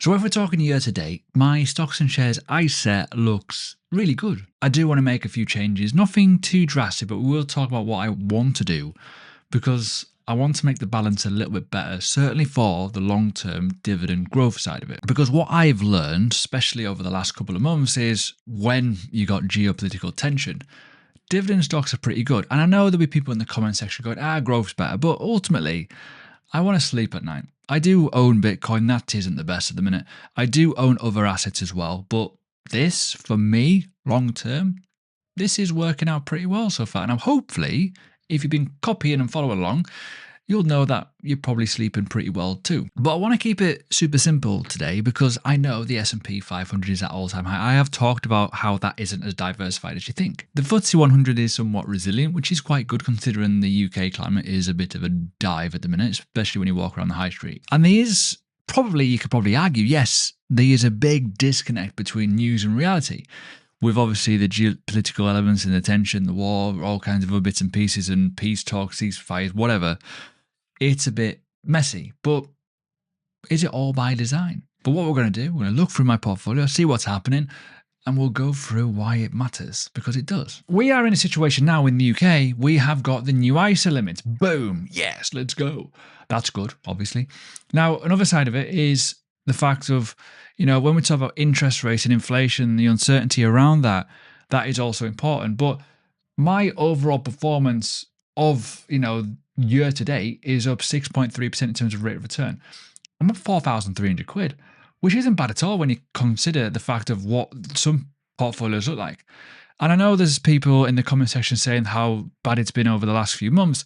So if we're talking year to date, my stocks and shares ISA looks really good. I do want to make a few changes, nothing too drastic, but we will talk about what I want to do because I want to make the balance a little bit better, certainly for the long-term dividend growth side of it. Because what I've learned, especially over the last couple of months, is when you got geopolitical tension, dividend stocks are pretty good. And I know there'll be people in the comment section going, growth's better, but ultimately, I want to sleep at night. I do own Bitcoin, that isn't the best at the minute. I do own other assets as well, but this, for me, long term, this is working out pretty well so far. And hopefully, if you've been copying and following along, you'll know that you're probably sleeping pretty well too. But I want to keep it super simple today because I know the S&P 500 is at all-time high. I have talked about how that isn't as diversified as you think. The FTSE 100 is somewhat resilient, which is quite good considering the UK climate is a bit of a dive at the minute, especially when you walk around the high street. And you could probably argue, yes, there is a big disconnect between news and reality. With obviously the geopolitical elements and the tension, the war, all kinds of other bits and pieces and peace talks, ceasefires, whatever. It's a bit messy, but is it all by design? But what we're going to do, we're going to look through my portfolio, see what's happening, and we'll go through why it matters, because it does. We are in a situation now in the UK, we have got the new ISA limits. Boom. Yes, let's go. That's good, obviously. Now, another side of it is the fact of, when we talk about interest rates and inflation, the uncertainty around that is also important. But my overall performance of, year to date is up 6.3% in terms of rate of return. I'm up 4,300 quid, which isn't bad at all when you consider the fact of what some portfolios look like. And I know there's people in the comment section saying how bad it's been over the last few months,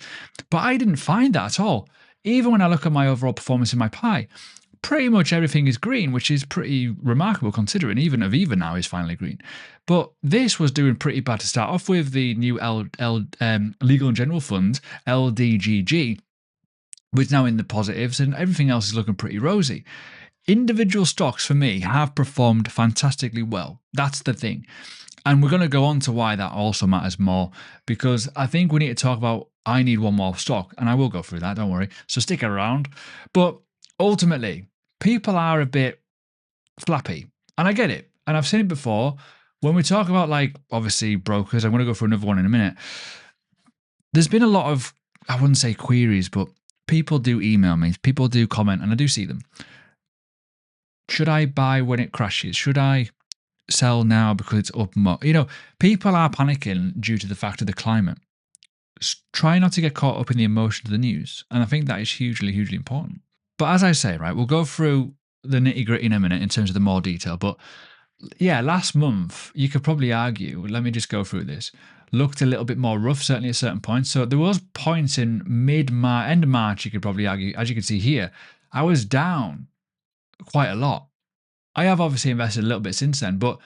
but I didn't find that at all. Even when I look at my overall performance in my pie, pretty much everything is green, which is pretty remarkable considering even Aviva now is finally green. But this was doing pretty bad to start off with. The new Legal and General Fund, LDGG, which is now in the positives, and everything else is looking pretty rosy. Individual stocks for me have performed fantastically well. That's the thing. And we're going to go on to why that also matters more, because I think we need to talk about, I need one more stock, and I will go through that, don't worry. So stick around. But ultimately, people are a bit flappy, and I get it. And I've seen it before. When we talk about, obviously brokers, I'm going to go for another one in a minute. There's been a lot of, I wouldn't say queries, but people do email me, people do comment, and I do see them. Should I buy when it crashes? Should I sell now because it's up more? People are panicking due to the fact of the climate. Try not to get caught up in the emotion of the news. And I think that is hugely, hugely important. But as I say, right, we'll go through the nitty-gritty in a minute in terms of the more detail. But yeah, last month, you could probably argue, let me just go through this, looked a little bit more rough, certainly at certain points. So there was points in end of March, you could probably argue, as you can see here, I was down quite a lot. I have obviously invested a little bit since then, but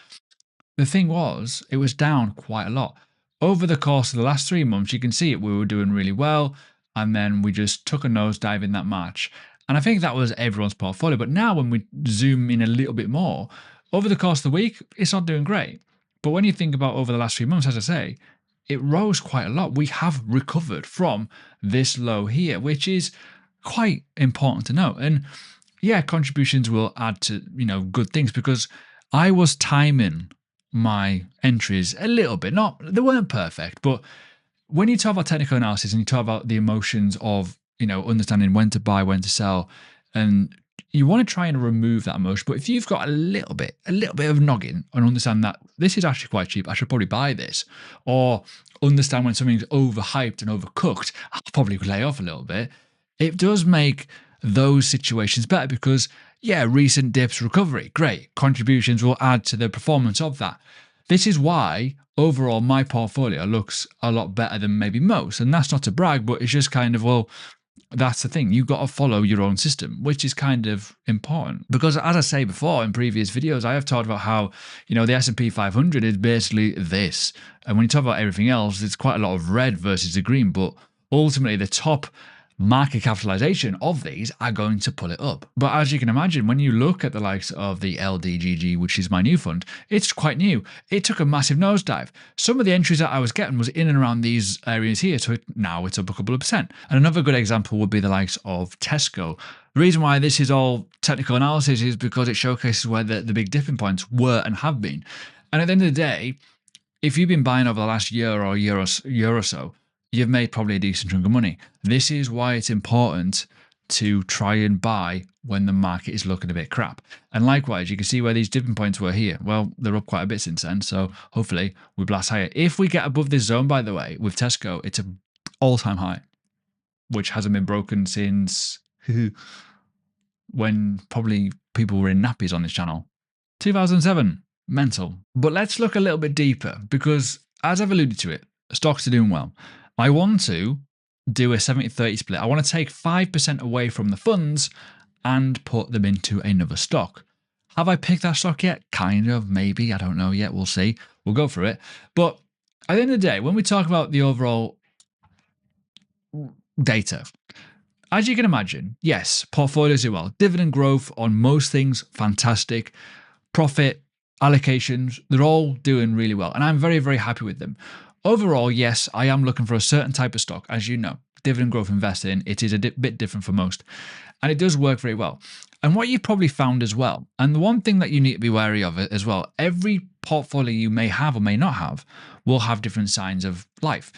the thing was, it was down quite a lot. Over the course of the last 3 months, you can see it, we were doing really well, and then we just took a nosedive in that March. And I think that was everyone's portfolio. But now when we zoom in a little bit more, over the course of the week, it's not doing great. But when you think about over the last 3 months, as I say, it rose quite a lot. We have recovered from this low here, which is quite important to note. And yeah, contributions will add to, good things, because I was timing my entries a little bit. They weren't perfect, but when you talk about technical analysis and you talk about the emotions of, understanding when to buy, when to sell, and you want to try and remove that emotion. But if you've got a little bit of noggin and understand that this is actually quite cheap, I should probably buy this, or understand when something's overhyped and overcooked, I'll probably lay off a little bit. It does make those situations better because, yeah, recent dips, recovery, great. Contributions will add to the performance of that. This is why overall my portfolio looks a lot better than maybe most. And that's not to brag, but it's just kind of, that's the thing. You've got to follow your own system, which is kind of important. Because as I say before in previous videos, I have talked about how, the S&P 500 is basically this. And when you talk about everything else, it's quite a lot of red versus the green. But ultimately, the top market capitalization of these are going to pull it up. But as you can imagine, when you look at the likes of the LDGG, which is my new fund, it's quite new. It took a massive nosedive. Some of the entries that I was getting was in and around these areas here, so now it's up a couple of percent. And another good example would be the likes of Tesco. The reason why this is all technical analysis is because it showcases where the big dipping points were and have been. And at the end of the day, if you've been buying over the last year or so, you've made probably a decent chunk of money. This is why it's important to try and buy when the market is looking a bit crap. And likewise, you can see where these dipping points were here. Well, they're up quite a bit since then, so hopefully we blast higher. If we get above this zone, by the way, with Tesco, it's an all-time high, which hasn't been broken since when probably people were in nappies on this channel. 2007. Mental. But let's look a little bit deeper, because as I've alluded to it, stocks are doing well. I want to do a 70-30 split. I want to take 5% away from the funds and put them into another stock. Have I picked that stock yet? Kind of, maybe. I don't know yet. We'll see. We'll go through it. But at the end of the day, when we talk about the overall data, as you can imagine, yes, portfolios do well. Dividend growth on most things, fantastic. Profit, allocations, they're all doing really well. And I'm very, very happy with them. Overall, yes, I am looking for a certain type of stock. As you know, dividend growth investing, it is a bit different for most. And it does work very well. And what you've probably found as well, and the one thing that you need to be wary of it as well, every portfolio you may have or may not have will have different signs of life.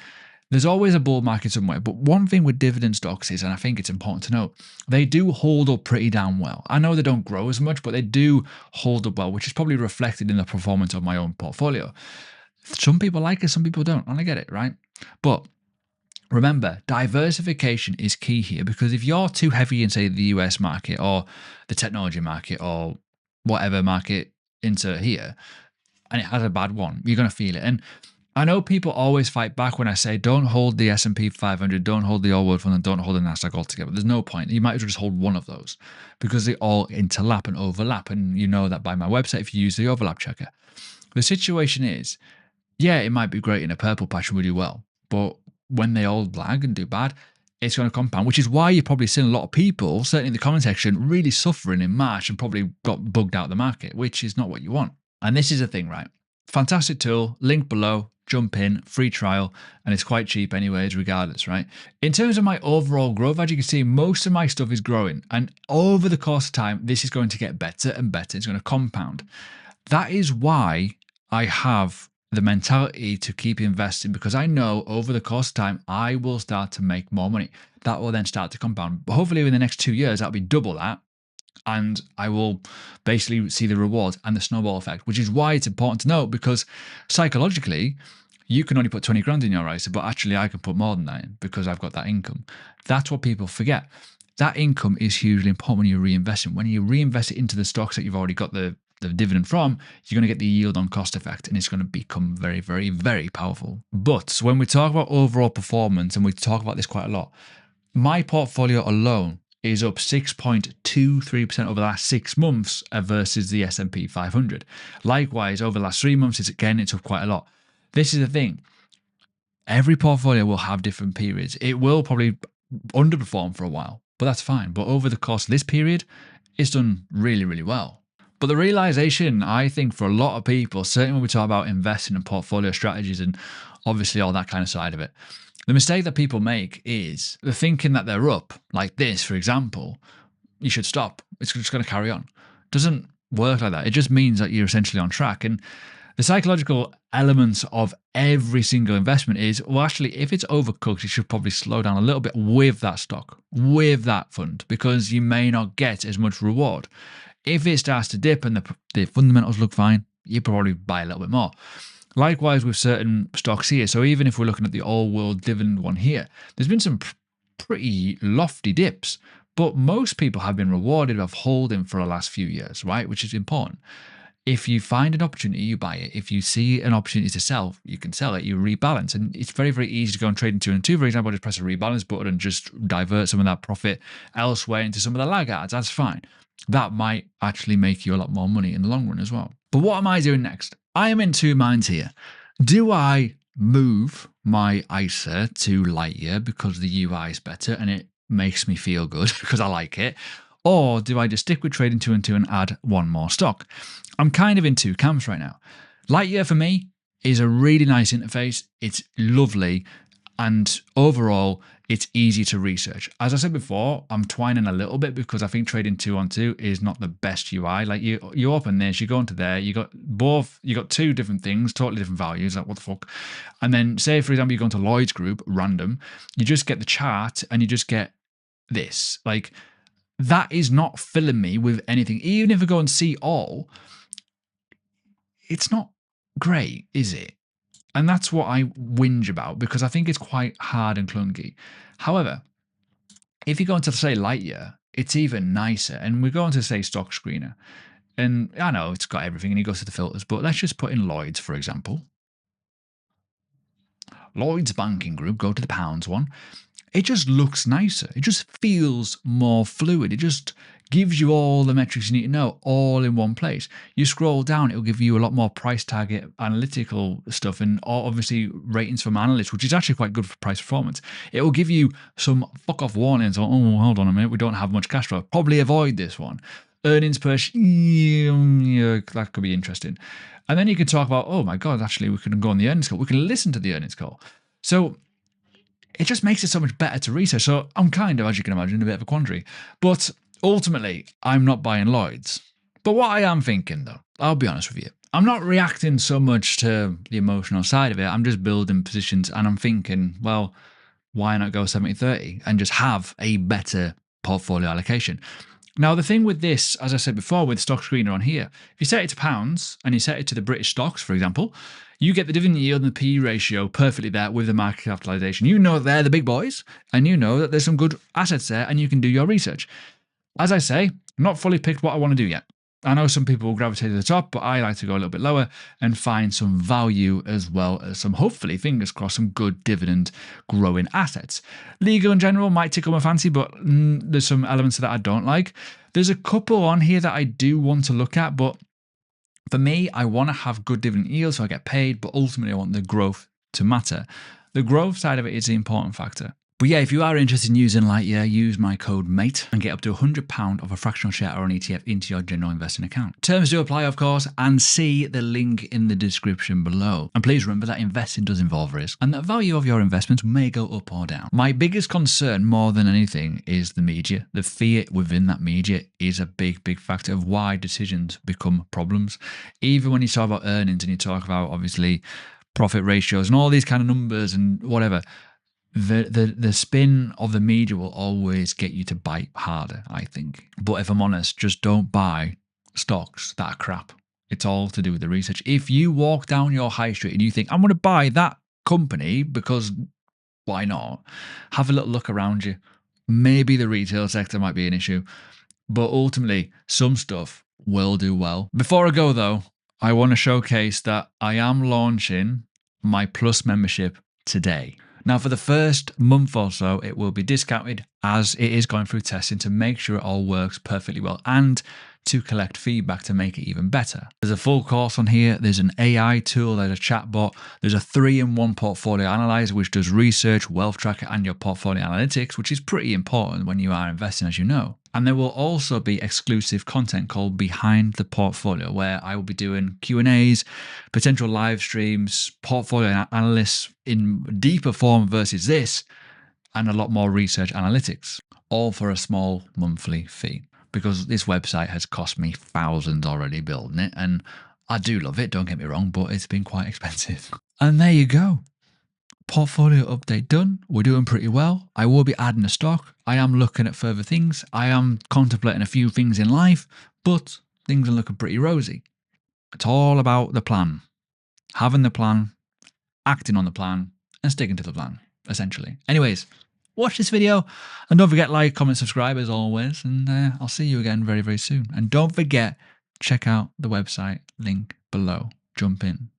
There's always a bull market somewhere, but one thing with dividend stocks is, and I think it's important to note, they do hold up pretty damn well. I know they don't grow as much, but they do hold up well, which is probably reflected in the performance of my own portfolio. Some people like it, some people don't, and I get it, right? But remember, diversification is key here, because if you're too heavy in, say, the US market or the technology market or whatever market into here, and it has a bad one, you're going to feel it. And I know people always fight back when I say don't hold the S&P 500, don't hold the All World Fund, and don't hold the Nasdaq altogether. There's no point. You might as well just hold one of those, because they all interlap and overlap. And you know that by my website if you use the overlap checker. The situation is, yeah, it might be great in a purple patch and we do well, but when they all lag and do bad, it's going to compound, which is why you've probably seen a lot of people, certainly in the comment section, really suffering in March and probably got bugged out of the market, which is not what you want. And this is the thing, right? Fantastic tool, link below. Jump in, free trial, and it's quite cheap anyways, regardless, right? In terms of my overall growth, as you can see, most of my stuff is growing. And over the course of time, this is going to get better and better. It's going to compound. That is why I have the mentality to keep investing, because I know over the course of time, I will start to make more money. That will then start to compound. But hopefully in the next 2 years, that'll be double that. And I will basically see the rewards and the snowball effect, which is why it's important to note, because psychologically, you can only put 20 grand in your ISA, but actually I can put more than that in because I've got that income. That's what people forget. That income is hugely important when you're reinvesting. When you reinvest it into the stocks that you've already got the dividend from, you're going to get the yield on cost effect, and it's going to become very, very, very powerful. But when we talk about overall performance, and we talk about this quite a lot, my portfolio alone is up 6.23% over the last 6 months versus the S&P 500. Likewise, over the last 3 months, it's up quite a lot. This is the thing. Every portfolio will have different periods. It will probably underperform for a while, but that's fine. But over the course of this period, it's done really, really well. But the realization, I think, for a lot of people, certainly when we talk about investing in portfolio strategies and obviously all that kind of side of it, the mistake that people make is they're thinking that they're up, like this, for example, you should stop. It's just going to carry on. It doesn't work like that. It just means that you're essentially on track. And the psychological elements of every single investment is, well, actually, if it's overcooked, you should probably slow down a little bit with that stock, with that fund, because you may not get as much reward. If it starts to dip and the fundamentals look fine, you probably buy a little bit more. Likewise with certain stocks here. So even if we're looking at the all-world dividend one here, there's been some pretty lofty dips, but most people have been rewarded of holding for the last few years, right? Which is important. If you find an opportunity, you buy it. If you see an opportunity to sell, you can sell it. You rebalance. And it's very, very easy to go and trade in 2 and 2. For example, just press a rebalance button and just divert some of that profit elsewhere into some of the laggards. That's fine. That might actually make you a lot more money in the long run as well. But what am I doing next? I am in 2 minds here. Do I move my ISA to light year because the UI is better and it makes me feel good because I like it? Or do I just stick with trading 2 and 2 and add one more stock? I'm kind of in 2 camps right now. Light year for me is a really nice interface. It's lovely. And overall, it's easy to research. As I said before, I'm twining a little bit because I think trading 2-on-2 is not the best UI. Like you open this, you go into there, you got two different things, totally different values. Like what the fuck? And then say, for example, you go into Lloyd's Group, random, you just get the chart and you just get this. Like that is not filling me with anything. Even if I go and see all, it's not great, is it? And that's what I whinge about because I think it's quite hard and clunky. However, if you go into, say, Lightyear, it's even nicer. And we go into, say, Stock Screener. And I know it's got everything and you go to the filters, but let's just put in Lloyd's, for example. Lloyd's Banking Group, go to the pounds one. It just looks nicer. It just feels more fluid. It just gives you all the metrics you need to know all in one place. You scroll down, it'll give you a lot more price target analytical stuff and obviously ratings from analysts, which is actually quite good for price performance. It will give you some fuck off warnings. Oh, hold on a minute, we don't have much cash flow. Probably avoid this one. Earnings per share, yeah, that could be interesting. And then you can talk about, oh my God, actually we can go on the earnings call. We can listen to the earnings call. So it just makes it so much better to research. So I'm kind of, as you can imagine, a bit of a quandary. But ultimately, I'm not buying Lloyd's. But what I am thinking, though, I'll be honest with you, I'm not reacting so much to the emotional side of it. I'm just building positions and I'm thinking, well, why not go 70-30 and just have a better portfolio allocation? Now, the thing with this, as I said before, with Stock Screener on here, if you set it to pounds and you set it to the British stocks, for example, you get the dividend yield and the PE ratio perfectly there with the market capitalization. You know they're the big boys and you know that there's some good assets there and you can do your research. As I say, not fully picked what I want to do yet. I know some people will gravitate to the top, but I like to go a little bit lower and find some value as well as some, hopefully, fingers crossed, some good dividend growing assets. Legal in general might tickle my fancy, but there's some elements of that I don't like. There's a couple on here that I do want to look at, but for me, I want to have good dividend yield so I get paid, but ultimately I want the growth to matter. The growth side of it is the important factor. But yeah, if you are interested in using Lightyear, use my code MATE and get up to £100 of a fractional share or an ETF into your general investing account. Terms do apply, of course, and see the link in the description below. And please remember that investing does involve risk and the value of your investments may go up or down. My biggest concern more than anything is the media. The fear within that media is a big, big factor of why decisions become problems. Even when you talk about earnings and you talk about, obviously, profit ratios and all these kind of numbers and whatever, the spin of the media will always get you to bite harder, I think. But if I'm honest, just don't buy stocks that are crap. It's all to do with the research. If you walk down your high street and you think, I'm going to buy that company because why not? Have a little look around you. Maybe the retail sector might be an issue, but ultimately some stuff will do well. Before I go though, I want to showcase that I am launching my Plus membership today. Now, for the first month or so, it will be discounted as it is going through testing to make sure it all works perfectly well and to collect feedback to make it even better. There's a full course on here. There's an AI tool, there's a chatbot, there's a 3-in-1 portfolio analyzer, which does research, wealth tracker, and your portfolio analytics, which is pretty important when you are investing, as you know. And there will also be exclusive content called Behind the Portfolio, where I will be doing Q&As, potential live streams, portfolio analysts in deeper form versus this, and a lot more research analytics, all for a small monthly fee. Because this website has cost me thousands already building it, and I do love it, don't get me wrong, but it's been quite expensive. And there you go. Portfolio update done. We're doing pretty well. I will be adding a stock. I am looking at further things. I am contemplating a few things in life, but things are looking pretty rosy. It's all about the plan. Having the plan, acting on the plan, and sticking to the plan, essentially. Anyways, watch this video and don't forget like, comment, subscribe as always, and I'll see you again very, very soon. And don't forget, check out the website link below. Jump in.